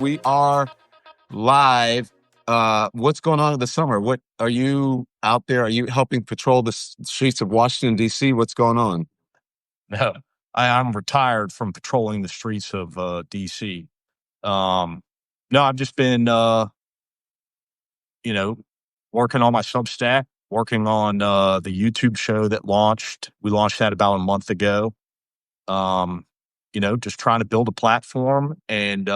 We are live. What's going on in the summer? What are you out there? Are you helping patrol the streets of Washington, D.C.? What's going on? No, I'm retired from patrolling the streets of DC. No, I've just been, working on my Substack, working on the YouTube show that launched. We launched that about a month ago. Just trying to build a platform and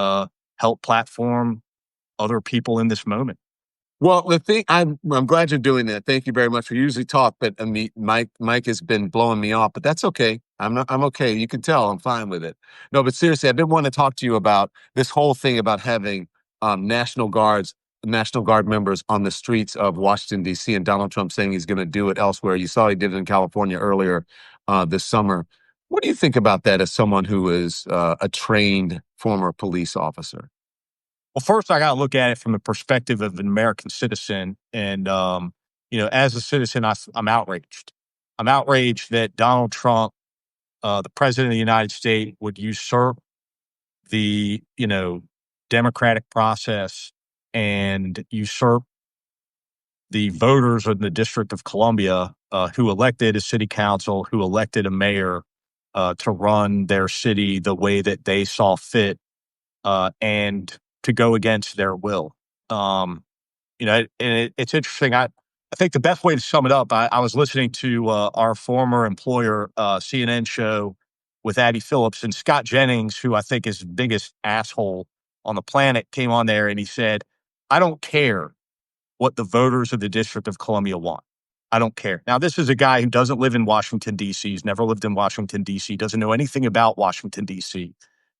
help platform other people in this moment. Well, the thing I'm glad you're doing that. Thank you very much. We usually talk, but I mean, Mike has been blowing me off, but that's okay. I'm okay. You can tell I'm fine with it. No, but seriously, I've been wanting to talk to you about this whole thing about having National Guard members on the streets of Washington, D.C. and Donald Trump saying he's going to do it elsewhere. You saw he did it in California earlier this summer. What do you think about that as someone who is a trained former police officer? Well, first, I got to look at it from the perspective of an American citizen. And, as a citizen, I'm outraged. I'm outraged that Donald Trump, the president of the United States, would usurp the, democratic process and usurp the voters in the District of Columbia who elected a city council, who elected a mayor to run their city the way that they saw fit and to go against their will. It's interesting. I think the best way to sum it up, I was listening to our former employer CNN show with Abby Phillips, and Scott Jennings, who I think is the biggest asshole on the planet, came on there and he said, I don't care what the voters of the District of Columbia want. I don't care. Now, this is a guy who doesn't live in Washington, D.C. He's never lived in Washington, D.C., doesn't know anything about Washington, D.C.,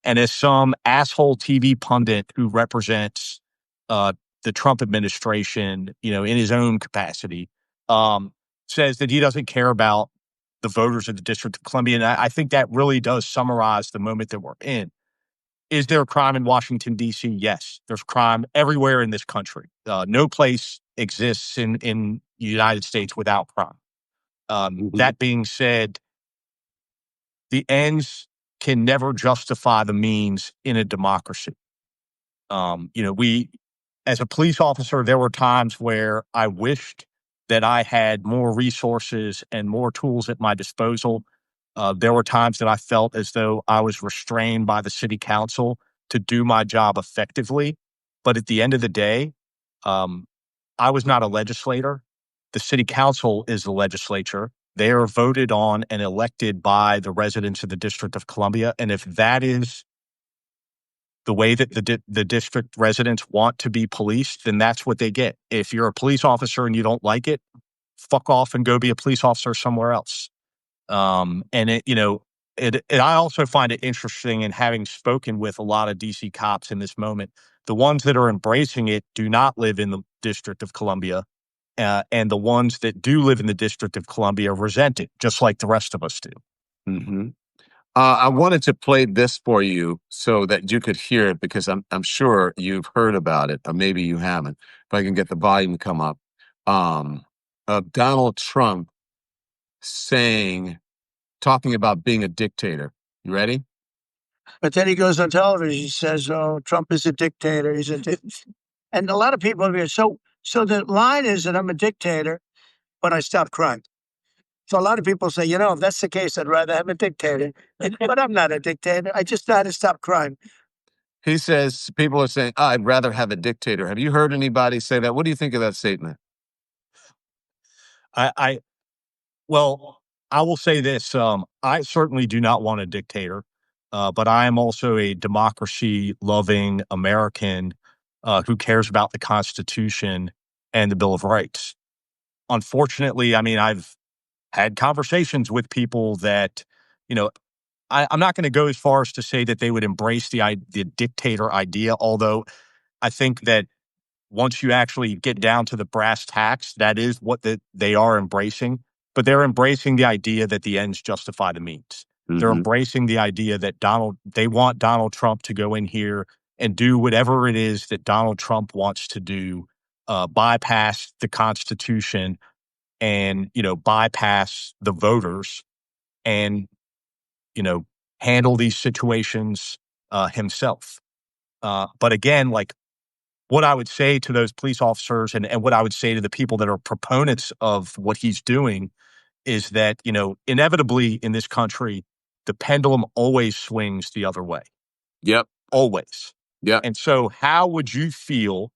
and is some asshole TV pundit who represents the Trump administration, in his own capacity, says that he doesn't care about the voters of the District of Columbia. And I think that really does summarize the moment that we're in. Is there crime in Washington, D.C.? Yes. There's crime everywhere in this country. No place exists in the United States without crime. That being said, the ends can never justify the means in a democracy. As a police officer, there were times where I wished that I had more resources and more tools at my disposal. There were times that I felt as though I was restrained by the city council to do my job effectively. But at the end of the day, I was not a legislator. The city council is the legislature. They are voted on and elected by the residents of the District of Columbia. And if that is the way that the district residents want to be policed, then that's what they get. If you're a police officer and you don't like it, fuck off and go be a police officer somewhere else. I also find it interesting, in having spoken with a lot of DC cops in this moment, the ones that are embracing it do not live in the District of Columbia. And the ones that do live in the District of Columbia resent it, just like the rest of us do. Mm-hmm. I wanted to play this for you so that you could hear it, because I'm sure you've heard about it, or maybe you haven't. If I can get the volume to come up, of Donald Trump talking about being a dictator. You ready? But then he goes on television. He says, "Oh, Trump is a dictator. He's a and a lot of people are so the line is that I'm a dictator, but I stopped crime. So a lot of people say, if that's the case, I'd rather have a dictator. But I'm not a dictator. I just know how to stop crime. He says people are saying, I'd rather have a dictator. Have you heard anybody say that? What do you think of that statement? I will say this. I certainly do not want a dictator, but I am also a democracy-loving American who cares about the Constitution and the Bill of Rights. Unfortunately, I've had conversations with people that, I'm not going to go as far as to say that they would embrace the dictator idea, although I think that once you actually get down to the brass tacks, that is what they are embracing. But they're embracing the idea that the ends justify the means. Mm-hmm. They're embracing the idea that they want Donald Trump to go in here and do whatever it is that Donald Trump wants to do, bypass the Constitution and, bypass the voters and, handle these situations himself. But again, like what I would say to those police officers and what I would say to the people that are proponents of what he's doing is that, inevitably in this country, the pendulum always swings the other way. Yep. Always. Yep. And so how would you feel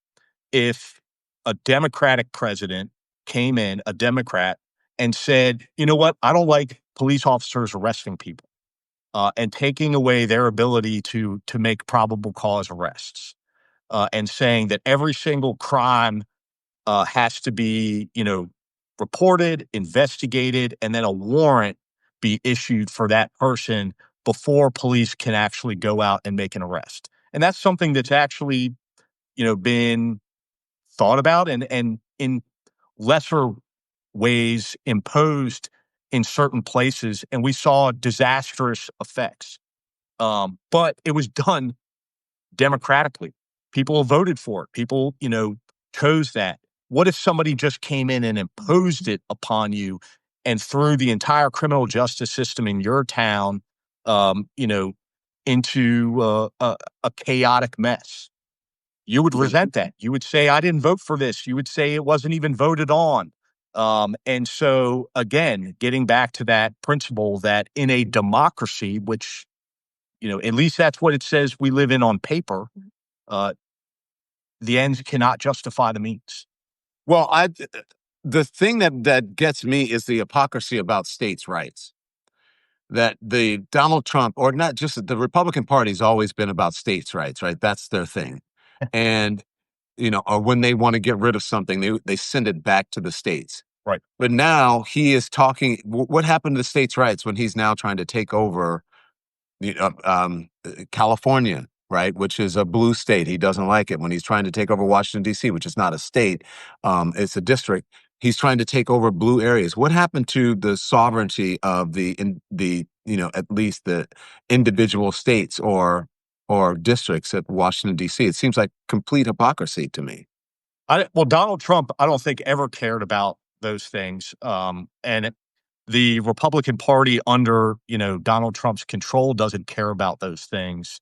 if a Democratic president came in, a Democrat, and said, you know what, I don't like police officers arresting people and taking away their ability to make probable cause arrests and saying that every single crime has to be, reported, investigated, and then a warrant be issued for that person before police can actually go out and make an arrest. And that's something that's actually, been thought about and in lesser ways imposed in certain places. And we saw disastrous effects. But it was done democratically. People voted for it. People, chose that. What if somebody just came in and imposed it upon you and threw the entire criminal justice system in your town, into a chaotic mess? You would resent that. You would say, I didn't vote for this. You would say it wasn't even voted on. And so, again, getting back to that principle that in a democracy, which, at least that's what it says we live in on paper, uh, the ends cannot justify the means. Well, the thing that gets me is the hypocrisy about states' rights. That the Donald Trump, or not just the Republican Party's always been about states' rights, right? That's their thing. And, or when they want to get rid of something, they send it back to the states. Right. But now he is talking, what happened to the states' rights when he's now trying to take over California, right, which is a blue state. He doesn't like it when he's trying to take over Washington, D.C., which is not a state. It's a district. He's trying to take over blue areas. What happened to the sovereignty of at least the individual states or districts at Washington, D.C.? It seems like complete hypocrisy to me. Well, Donald Trump, I don't think ever cared about those things. The Republican Party under, Donald Trump's control doesn't care about those things.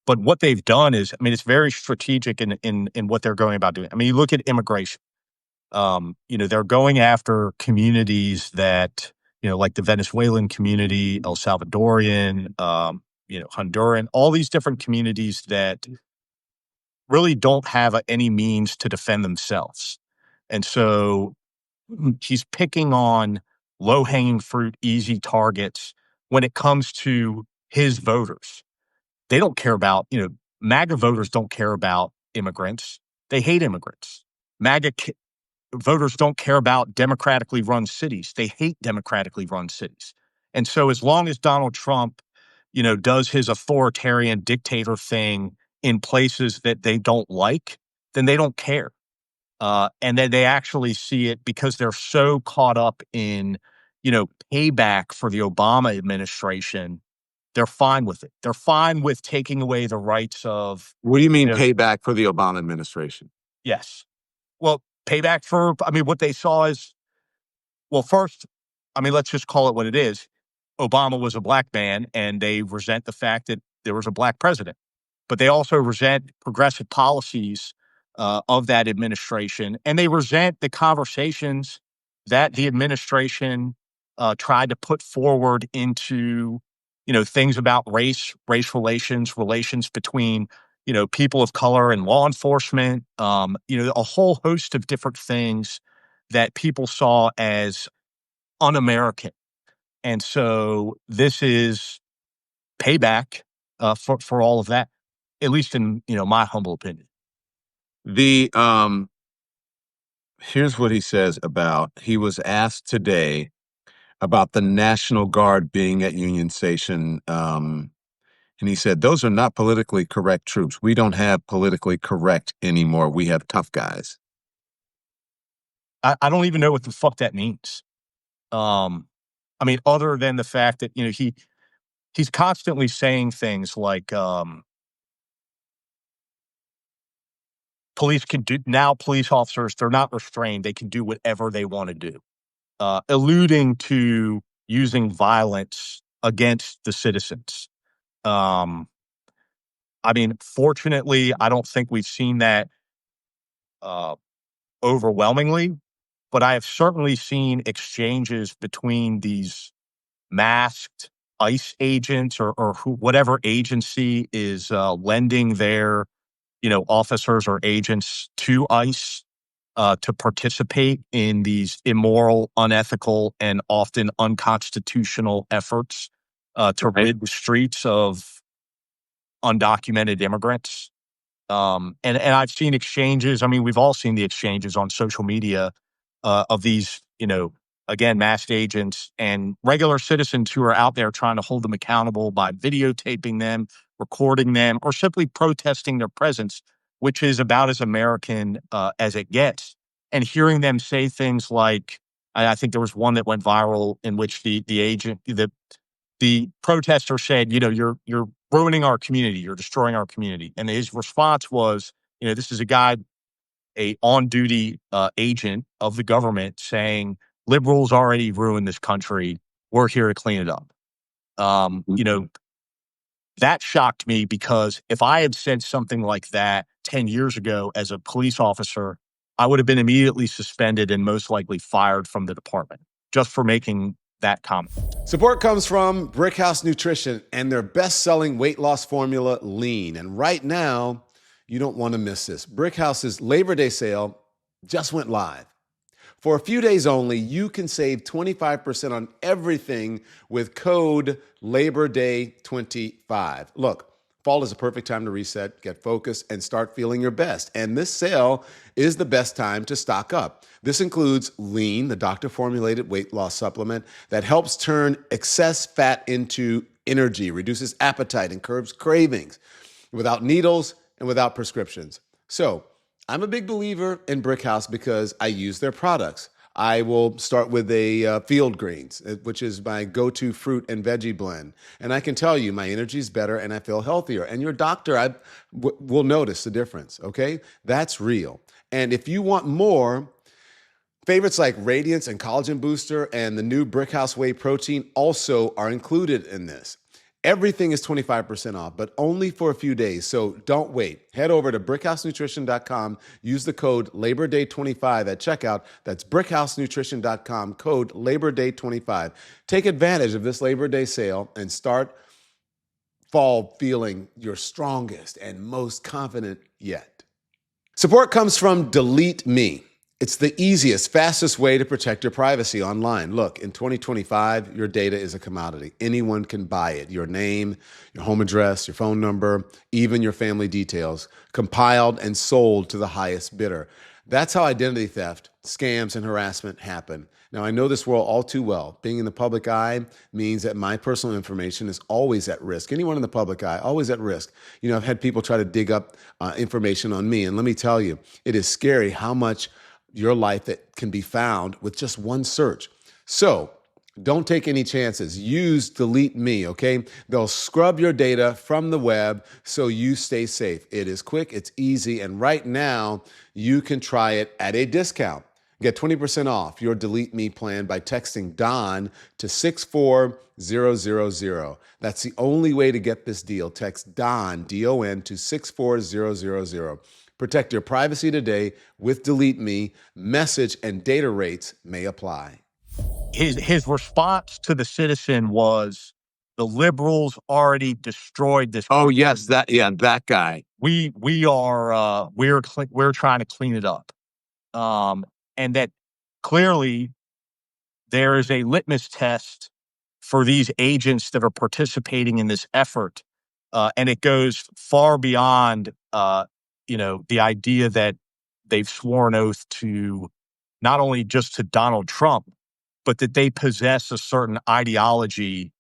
But what they've done is, it's very strategic in what they're going about doing. You look at immigration. They're going after communities that, like the Venezuelan community, El Salvadorian, Honduran, all these different communities that really don't have any means to defend themselves. And so he's picking on low-hanging fruit, easy targets when it comes to his voters. They don't care about, MAGA voters don't care about immigrants. They hate immigrants. Voters don't care about democratically run cities. They hate democratically run cities. And so as long as Donald Trump, does his authoritarian dictator thing in places that they don't like, then they don't care. And then they actually see it because they're so caught up in, payback for the Obama administration. They're fine with it. They're fine with taking away the rights of. What do you mean payback for the Obama administration? Yes. Well, payback for, what they saw is, well, first, let's just call it what it is. Obama was a black man, and they resent the fact that there was a black president. But they also resent progressive policies of that administration, and they resent the conversations that the administration tried to put forward into, things about race relations between, people of color and law enforcement, a whole host of different things that people saw as un-American. And so this is payback for all of that, at least in, my humble opinion. Here's what he says he was asked today about the National Guard being at Union Station. And he said, those are not politically correct troops. We don't have politically correct anymore. We have tough guys. I don't even know what the fuck that means. Other than the fact that, he's constantly saying things like, police officers, they're not restrained. They can do whatever they want to do, alluding to using violence against the citizens. I mean, fortunately, I don't think we've seen that overwhelmingly, but I have certainly seen exchanges between these masked ICE agents or whatever agency is lending their officers or agents to ICE to participate in these immoral, unethical, and often unconstitutional efforts to rid the streets of undocumented immigrants. And I've seen exchanges. I mean, we've all seen the exchanges on social media of these, again, masked agents and regular citizens who are out there trying to hold them accountable by videotaping them, recording them, or simply protesting their presence, which is about as American as it gets. And hearing them say things like, I think there was one that went viral in which the protester said, you're ruining our community, you're destroying our community. And his response was, this is a on-duty agent of the government saying, liberals already ruined this country. We're here to clean it up. That shocked me because if I had said something like that 10 years ago as a police officer, I would have been immediately suspended and most likely fired from the department just for making that comment. Support comes from Brickhouse Nutrition and their best-selling weight loss formula, Lean. And right now, you don't want to miss this. Brickhouse's Labor Day sale just went live. For a few days only, you can save 25% on everything with code LaborDay25. Look, fall is a perfect time to reset, get focused, and start feeling your best. And this sale is the best time to stock up. This includes Lean, the doctor-formulated weight loss supplement that helps turn excess fat into energy, reduces appetite, and curbs cravings without needles and without prescriptions. So, I'm a big believer in Brickhouse because I use their products. I will start with a Field Greens, which is my go-to fruit and veggie blend. And I can tell you my energy is better and I feel healthier. And your doctor will notice the difference, okay? That's real. And if you want more, favorites like Radiance and Collagen Booster and the new Brickhouse Whey Protein also are included in this. Everything is 25% off, but only for a few days, so don't wait. Head over to brickhousenutrition.com, use the code LaborDay25 at checkout. That's brickhousenutrition.com, code LaborDay25. Take advantage of this Labor Day sale and start fall feeling your strongest and most confident yet. Support comes from DeleteMe. It's the easiest, fastest way to protect your privacy online. Look, in 2025, your data is a commodity. Anyone can buy it. Your name, your home address, your phone number, even your family details, compiled and sold to the highest bidder. That's how identity theft, scams, and harassment happen. Now, I know this world all too well. Being in the public eye means that my personal information is always at risk. Anyone in the public eye, always at risk. I've had people try to dig up information on me. And let me tell you, it is scary how much your life that can be found with just one search. So don't take any chances. Use DeleteMe, okay? They'll scrub your data from the web so you stay safe. It is quick, it's easy, and right now you can try it at a discount. Get 20% off your DeleteMe plan by texting DON to 64000. That's the only way to get this deal. Text DON, D-O-N, to 64000. Protect your privacy today with DeleteMe. Message and data rates may apply. His response to the citizen was, the liberals already destroyed this. Oh yes, that guy. We're trying to clean it up, and that clearly there is a litmus test for these agents that are participating in this effort, and it goes far beyond the idea that they've sworn oath to not only just to Donald Trump, but that they possess a certain ideology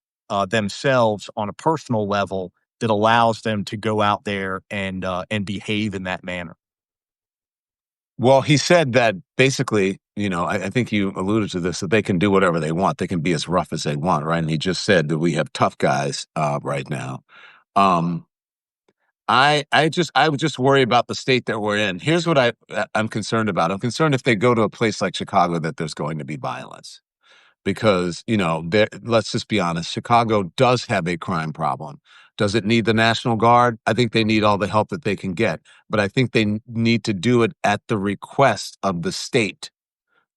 themselves on a personal level that allows them to go out there and behave in that manner. Well, he said that basically, I think you alluded to this, that they can do whatever they want. They can be as rough as they want, right? And he just said that we have tough guys right now. I would just worry about the state that we're in. Here's what I'm concerned about. I'm concerned if they go to a place like Chicago that there's going to be violence. Because, let's just be honest, Chicago does have a crime problem. Does it need the National Guard? I think they need all the help that they can get, but I think they need to do it at the request of the state,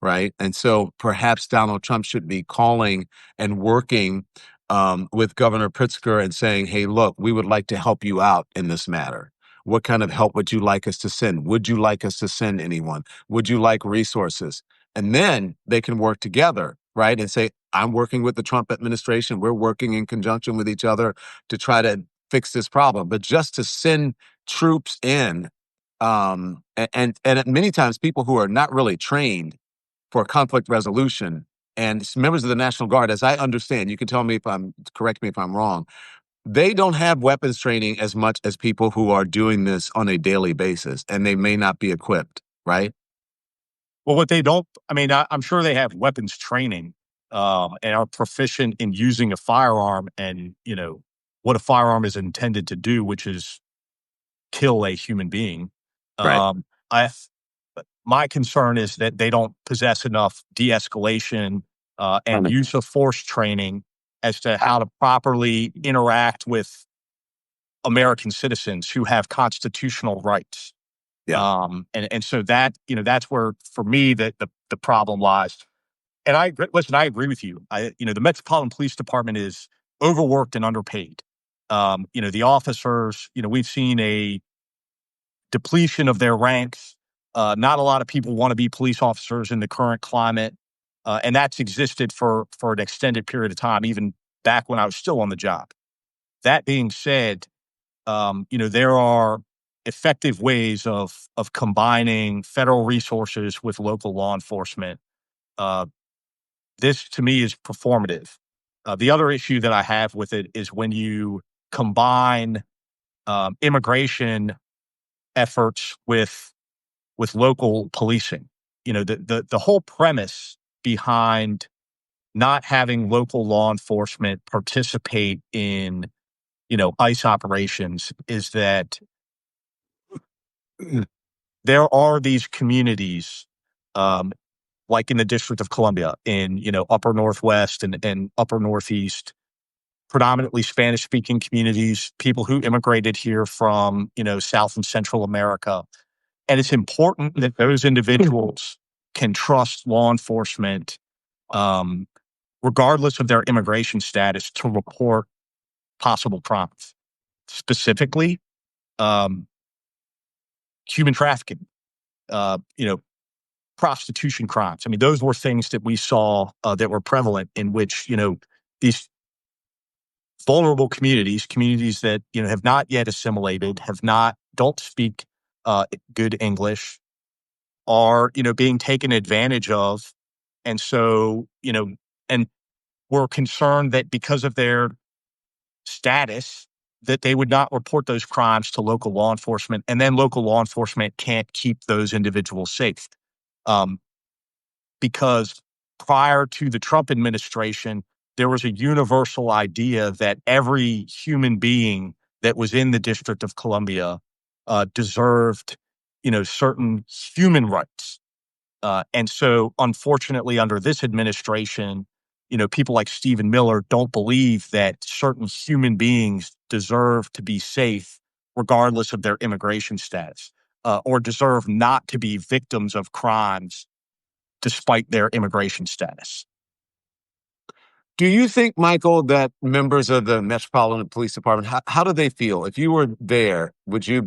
right? And so perhaps Donald Trump should be calling and working with Governor Pritzker and saying, hey, look, we would like to help you out in this matter. What kind of help would you like us to send? Would you like us to send anyone? Would you like resources? And then they can work together, right? And say, I'm working with the Trump administration. We're working in conjunction with each other to try to fix this problem. But just to send troops in, and many times people who are not really trained for conflict resolution and members of the National Guard, as I understand, you can tell me correct me if I'm wrong, they don't have weapons training as much as people who are doing this on a daily basis, and they may not be equipped, right? Well, what they don't, I mean, I'm sure they have weapons training and are proficient in using a firearm and, what a firearm is intended to do, which is kill a human being. Right. I My concern is that they don't possess enough de-escalation and use of force training as to how to properly interact with American citizens who have constitutional rights. Yeah. And so that, that's where, for me, the problem lies. And I agree with you. The Metropolitan Police Department is overworked and underpaid. The officers, we've seen a depletion of their ranks. Not a lot of people want to be police officers in the current climate. And that's existed for an extended period of time, even back when I was still on the job. That being said, there are effective ways of combining federal resources with local law enforcement. This to me is performative. The other issue that I have with it is when you combine immigration efforts with local policing. The whole premise behind not having local law enforcement participate in ICE operations is that there are these communities, like in the District of Columbia, in Upper Northwest and Upper Northeast, predominantly Spanish-speaking communities, people who immigrated here from South and Central America, and it's important that those individuals can trust law enforcement, regardless of their immigration status, to report possible crimes, specifically human trafficking, prostitution crimes. I mean, those were things that we saw that were prevalent, in which these vulnerable communities that have not yet assimilated, don't speak good English, are being taken advantage of, and so and we're concerned that because of their status, that they would not report those crimes to local law enforcement, and then local law enforcement can't keep those individuals safe. Because prior to the Trump administration, there was a universal idea that every human being that was in the District of Columbia deserved, certain human rights. And so, unfortunately, under this administration, people like Stephen Miller don't believe that certain human beings deserve to be safe, regardless of their immigration status, or deserve not to be victims of crimes despite their immigration status. Do you think, Michael, that members of the Metropolitan Police Department, how do they feel? If you were there, would you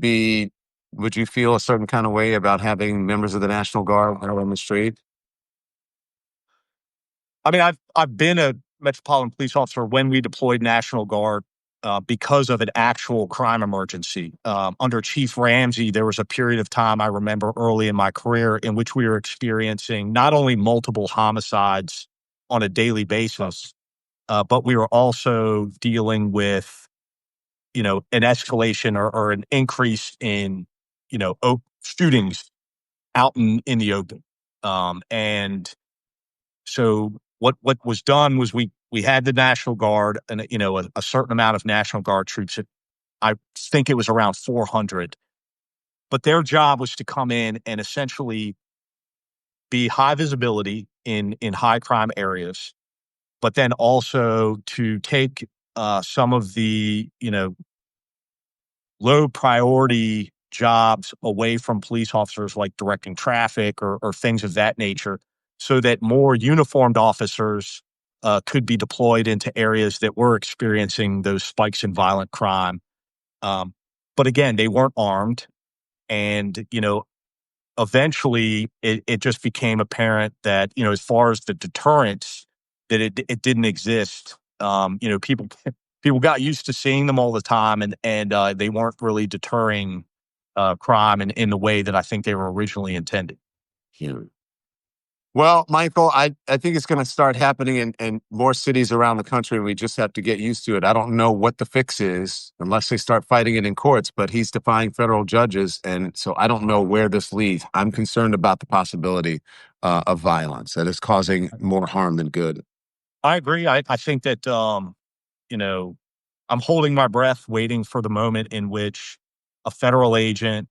feel a certain kind of way about having members of the National Guard out on the street? I mean, I've been a Metropolitan Police officer when we deployed National Guard because of an actual crime emergency. Under Chief Ramsey, there was a period of time I remember early in my career in which we were experiencing not only multiple homicides on a daily basis, but we were also dealing with, an escalation or an increase in, shootings out in the open. And so what was done was we had the National Guard and, a certain amount of National Guard troops. I think it was around 400, but their job was to come in and essentially be high visibility in high crime areas, but then also to take some of the, low priority jobs away from police officers, like directing traffic or things of that nature, so that more uniformed officers could be deployed into areas that were experiencing those spikes in violent crime. But again, they weren't armed. And, eventually it just became apparent that, as far as the deterrence, that it didn't exist. People got used to seeing them all the time, and they weren't really deterring crime in the way that I think they were originally intended. Yeah. Well, Michael, I think it's going to start happening in more cities around the country, and we just have to get used to it. I don't know what the fix is unless they start fighting it in courts, but he's defying federal judges, and so I don't know where this leads. I'm concerned about the possibility of violence that is causing more harm than good. I agree. I think that, I'm holding my breath, waiting for the moment in which a federal agent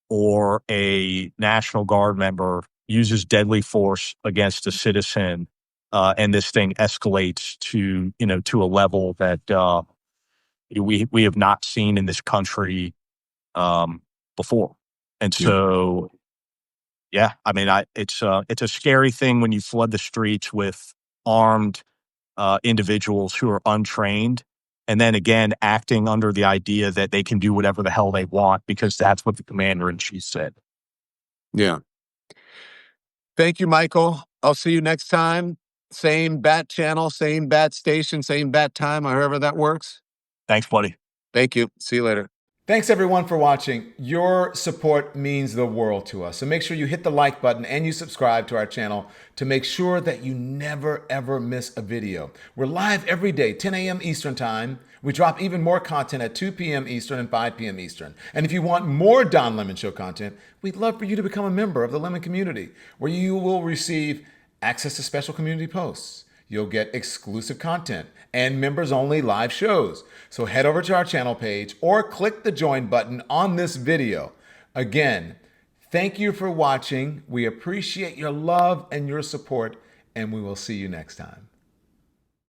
or a National Guard member uses deadly force against a citizen, and this thing escalates to a level that we have not seen in this country before. And so, yeah, I mean, it's a scary thing when you flood the streets with armed individuals who are untrained, and then again acting under the idea that they can do whatever the hell they want because that's what the commander in chief said. Yeah. Thank you, Michael. I'll see you next time. Same bat channel, same bat station, same bat time, however that works. Thanks, buddy. Thank you. See you later. Thanks everyone for watching. Your support means the world to us. So make sure you hit the like button and you subscribe to our channel to make sure that you never ever miss a video. We're live every day, 10 a.m. Eastern time. We drop even more content at 2 p.m. Eastern and 5 p.m. Eastern. And if you want more Don Lemon Show content, we'd love for you to become a member of the Lemon community, where you will receive access to special community posts. You'll get exclusive content and members-only live shows. So head over to our channel page or click the join button on this video. Again, thank you for watching. We appreciate your love and your support, and we will see you next time.